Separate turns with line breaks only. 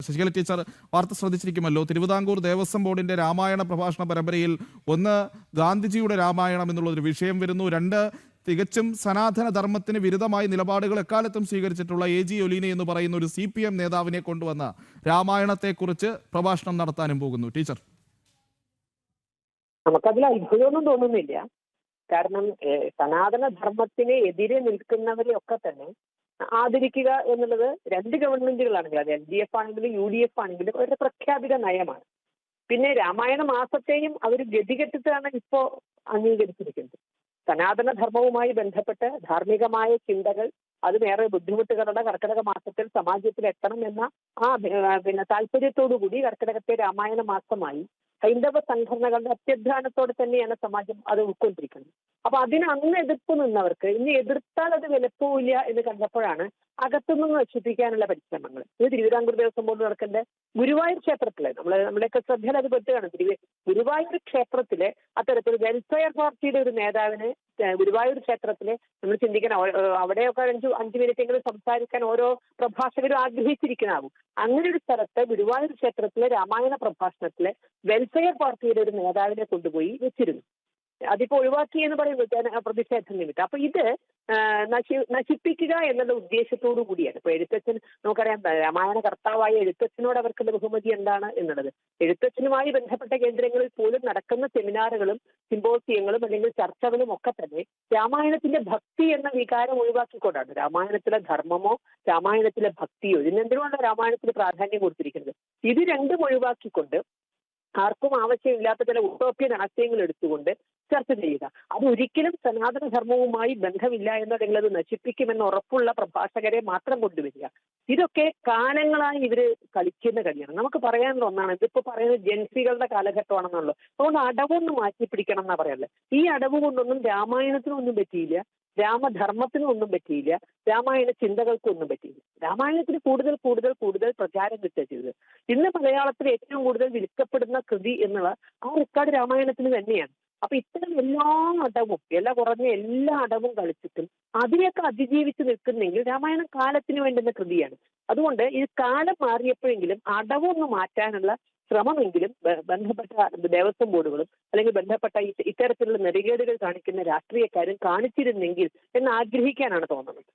Sasikala teacher വാർത്ത ശ്രദ്ധിച്ചിരിക്കുമല്ലോ. തിരുവിതാംകൂർ ദേവസ്വം ബോർഡിന്റെ രാമായണ പ്രഭാഷണ പരമ്പരയിൽ ഒന്ന് ഗാന്ധിജിയുടെ രാമായണം എന്നുള്ളൊരു വിഷയം വരുന്നു. രണ്ട്, തികച്ചും സനാതന ധർമ്മത്തിന് വിരുദ്ധമായി നിലപാടുകൾ എക്കാലത്തും സ്വീകരിച്ചിട്ടുള്ള AG ഒലീന എന്ന് പറയുന്ന ഒരു CPM നേതാവിനെ കൊണ്ടുവന്ന രാമായണത്തെക്കുറിച്ച് പ്രഭാഷണം നടത്താനും പോകുന്നു. ടീച്ചർ,
നമുക്കതിൽ അത്ഭുതമൊന്നും തോന്നുന്നില്ല. കാരണം സനാതന ധർമ്മത്തിന് എതിരെ നിൽക്കുന്നവരെയൊക്കെ തന്നെ ആദരിക്കുക എന്നുള്ളത് രണ്ട് ഗവൺമെന്റുകളാണെങ്കിലും, അത് LDF ആണെങ്കിലും UDF ആണെങ്കിലും അവരുടെ പ്രഖ്യാപിത നയമാണ്. പിന്നെ രാമായണ മാസത്തെയും അവർ ഗതികെട്ടിട്ടാണ് ഇപ്പോ അംഗീകരിച്ചിരിക്കുന്നത്. സനാതന ധർമ്മവുമായി ബന്ധപ്പെട്ട് ധാർമ്മികമായ ചിന്തകൾ അതിനേറെ ബുദ്ധിമുട്ടുകളുടെ കർക്കിടക മാസത്തിൽ സമാജത്തിൽ എത്തണം എന്ന താല്പര്യത്തോടുകൂടി കർക്കിടകത്തെ രാമായണ മാസമായി ഹൈന്ദവ സംഘടനകളുടെ അത്യധ്വാനത്തോടെ തന്നെയാണ് സമാജം അത് ഉൾക്കൊണ്ടിരിക്കുന്നത്. അപ്പൊ അതിന് അന്ന് എതിർപ്പ് നിന്നവർക്ക് ഇനി എതിർത്താൽ അത് വിലപ്പോവില്ല എന്ന് കണ്ടപ്പോഴാണ് അകത്തുനിന്ന് നശിപ്പിക്കാനുള്ള പരിശ്രമങ്ങൾ. ഇത് തിരുവിതാംകൂർ ദേവസ്വം ബോർഡ് നടക്കേണ്ട ഗുരുവായൂർ ക്ഷേത്രത്തിലെ നമ്മുടെയൊക്കെ ശ്രദ്ധയിൽ അത് പെട്ടുകയാണ്. ഗുരുവായൂർ ക്ഷേത്രത്തിലെ അത്തരത്തിൽ വെൽഫെയർ പാർട്ടിയുടെ ഒരു നേതാവിന് ഗുരുവായൂർ ക്ഷേത്രത്തിലെ നമ്മൾ ചിന്തിക്കണം, അവിടെയൊക്കെ 5 മിനിറ്റെങ്കിലും സംസാരിക്കാൻ ഓരോ പ്രഭാഷകരും ആഗ്രഹിച്ചിരിക്കണാവും. അങ്ങനെ ഒരു സ്ഥലത്ത് ഗുരുവായൂർ ക്ഷേത്രത്തിലെ രാമായണ പ്രഭാഷണത്തിലെ വെൽഫെയർ പാർട്ടിയുടെ ഒരു നേതാവിനെ കൊണ്ടുപോയി വെച്ചിരുന്നു. അതിപ്പോ ഒഴിവാക്കി എന്ന് പറയുന്നത് പ്രതിഷേധ നിമിത്തം. അപ്പൊ ഇത് നശിപ്പിക്കുക എന്നുള്ള ഉദ്ദേശത്തോടു കൂടിയാണ്. ഇപ്പൊ എഴുത്തച്ഛൻ, നമുക്കറിയാം, രാമായണ കർത്താവായ എഴുത്തച്ഛനോട് അവർക്കുള്ള ബഹുമതി എന്താണ് എന്നുള്ളത്. എഴുത്തച്ഛനുമായി ബന്ധപ്പെട്ട കേന്ദ്രങ്ങളിൽ പോലും നടക്കുന്ന സെമിനാറുകളും സിമ്പോസിയങ്ങളും അല്ലെങ്കിൽ ചർച്ചകളും ഒക്കെ തന്നെ രാമായണത്തിന്റെ ഭക്തി എന്ന വികാരം ഒഴിവാക്കിക്കൊണ്ടാണ്. രാമായണത്തിലെ ധർമ്മമോ രാമായണത്തിലെ ഭക്തിയോ ഇതിനെന്തിനുമാണ് രാമായണത്തിന് പ്രാധാന്യം കൊടുത്തിരിക്കുന്നത്. ഇത് രണ്ടും ഒഴിവാക്കിക്കൊണ്ട് ആർക്കും ആവശ്യമില്ലാത്ത ചില ഉട്ടോപ്യൻ ആശയങ്ങൾ എടുത്തുകൊണ്ട് ചർച്ച ചെയ്യുക, അതൊരിക്കലും സനാതന ധർമ്മവുമായി ബന്ധമില്ല എന്നതെങ്കിൽ അത് നശിപ്പിക്കുമെന്ന് ഉറപ്പുള്ള പ്രഭാഷകരെ മാത്രം കൊണ്ടുവരിക. ഇതൊക്കെ കാലങ്ങളായി ഇവര് കളിക്കുന്ന കളിയാണ്. നമുക്ക് പറയാനുള്ള ഒന്നാണ്, ഇതിപ്പോ പറയുന്നത് ജൻസികളുടെ കാലഘട്ടമാണെന്നുള്ളൂ. അതുകൊണ്ട് അടവൊന്ന് മാറ്റി പിടിക്കണം എന്നാ പറയാനുള്ളത്. ഈ അടവ് കൊണ്ടൊന്നും രാമായണത്തിനൊന്നും പറ്റിയില്ല, രാമധർമ്മത്തിനും ഒന്നും പറ്റിയില്ല, രാമായണ ചിന്തകൾക്കൊന്നും പറ്റിയില്ല. രാമായണത്തിന് കൂടുതൽ കൂടുതൽ കൂടുതൽ പ്രചാരം കിട്ടുക ചെയ്തത്. ഇന്ന് മലയാളത്തിൽ ഏറ്റവും കൂടുതൽ വിൽക്കപ്പെടുന്ന കൃതി എന്നുള്ള ആ റെക്കോർഡ് രാമായണത്തിന് തന്നെയാണ്. അപ്പൊ ഇത്തരം എല്ലാ അടവും, വില കുറഞ്ഞ എല്ലാ അടവും കളിച്ചിട്ടും അതിനെയൊക്കെ അതിജീവിച്ച് നിൽക്കുന്നെങ്കിൽ രാമായണം കാലത്തിന് വേണ്ടുന്ന കൃതിയാണ്. അതുകൊണ്ട് ഈ കാലം മാറിയപ്പോഴെങ്കിലും അടവൊന്ന് മാറ്റാനുള്ള ശ്രമമെങ്കിലും ബന്ധപ്പെട്ട ദേവസ്വം ബോർഡുകളും അല്ലെങ്കിൽ ബന്ധപ്പെട്ട ഇത്തരത്തിലുള്ള നെറികേടുകൾ കാണിക്കുന്ന രാഷ്ട്രീയക്കാരും കാണിച്ചിരുന്നെങ്കിൽ എന്ന് ആഗ്രഹിക്കാനാണ് തോന്നുന്നത്.